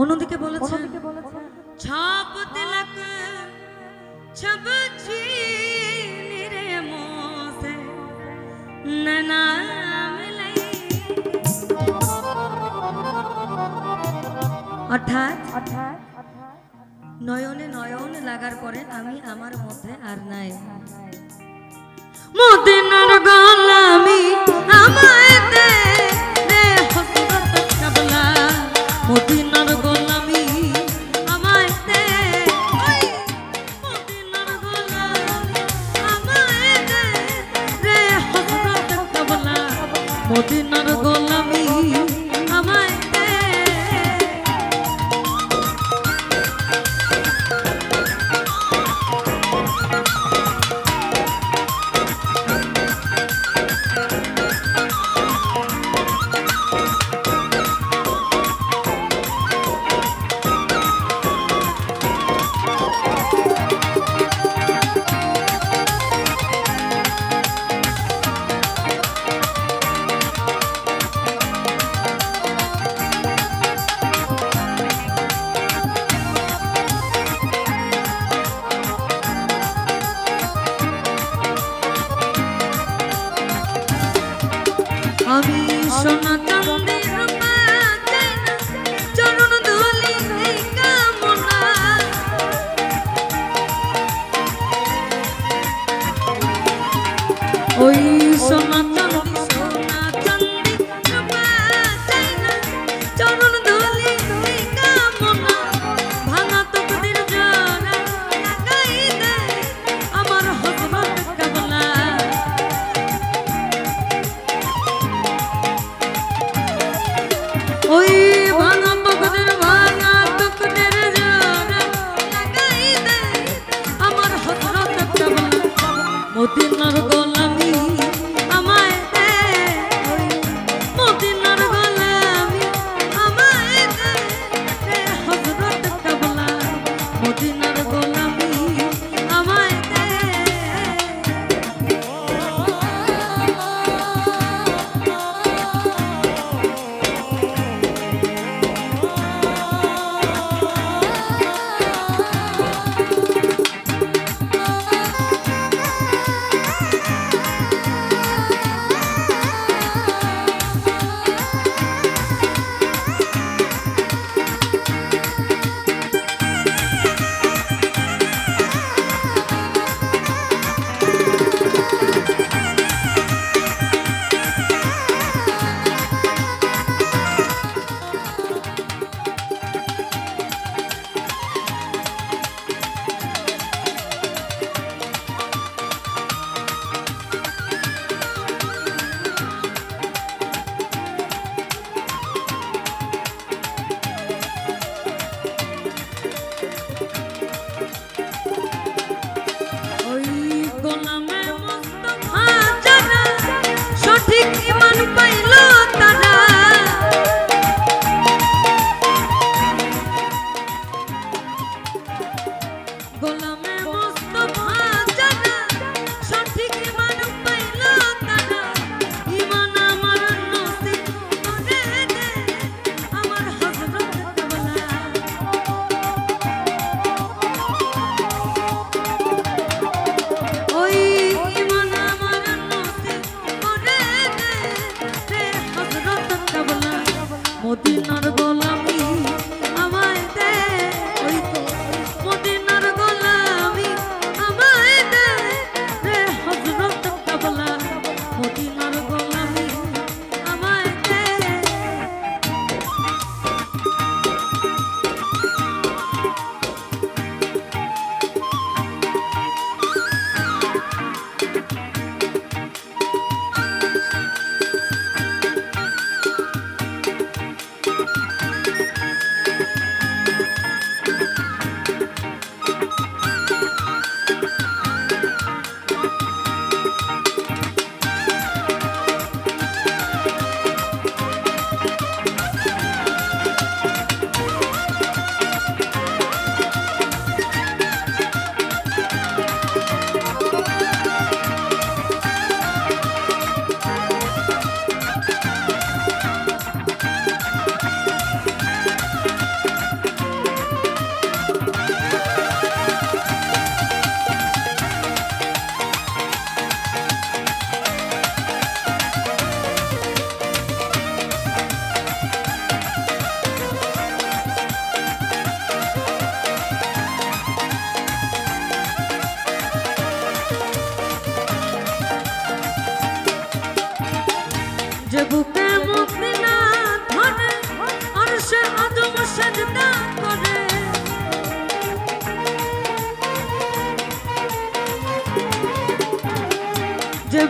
অন্যদিকে বলেছে ছাপ তিলক ছব চীরে মোসে নাম লাই অর্থাৎ নয়নে নয়ন লাগার পরে আমি আমার মধ্যে আর নাই মদিনার গোলামি আমায় দে রে হযরত কাবলা মদিনার গোলামি আমায় দে মদিনার গোলামি আমায় দে রে হযরত কাবলা মদিনার গোলামি আমায় দে আমি সোনা চাঁদের রূপা চাই না চরণ ধুলি এই কামনা ওই সোনা চাঁদি রূপা চাই না চরণ ধুলি এই কামনা ভাঙা তকদির জোড়া লাগাই দে আমার হযরত কাবলা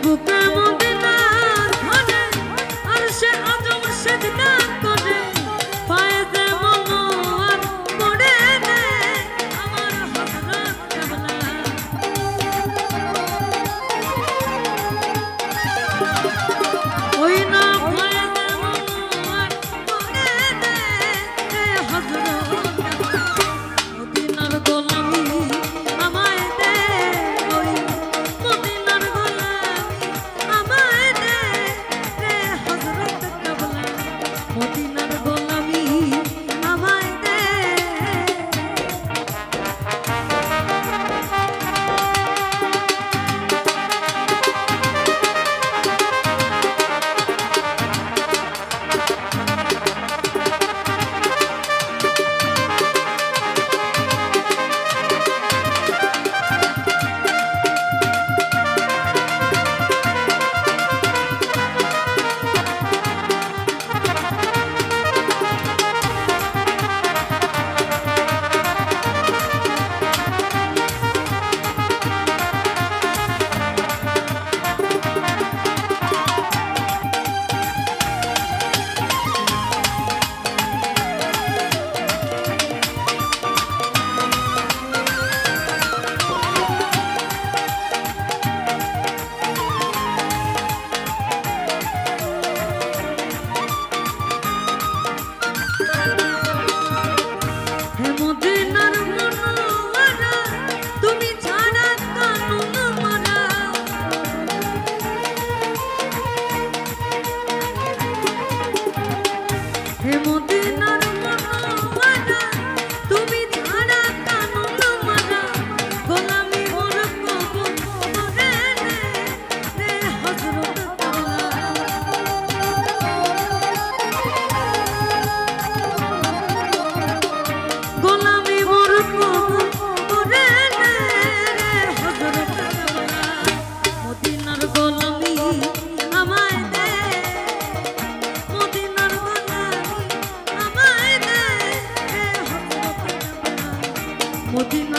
বুকে মদিনা ধরে আর সে আজম সেজদা করে পায়ে যে মনোয়ার পড়ে রে আমার হযরত কেবলা ওই না পায়ে যে মনোয়ার পড়ে রে হযরত কেবলা মদিনার গোলামি আমায় দে ওই মদিনার গোলামি আমায় দে রে হযরত কেবলা মদিনার গোলামি আমায় দে হে মদিনার মনোয়ারা তুমি ছাড়া কানুন মারা হে মদিনার মনোয়ারা তুমি ছাড়া কানুন মারা গোলামি মোর কবুল করে রে হযরত কেবলা গোলামি মোর কবুল করে রে হযরত কেবলা মদিনার গোলামি আমায় দে মদিনার গোলামি আমায় দে হযরত কেবলা মদিনার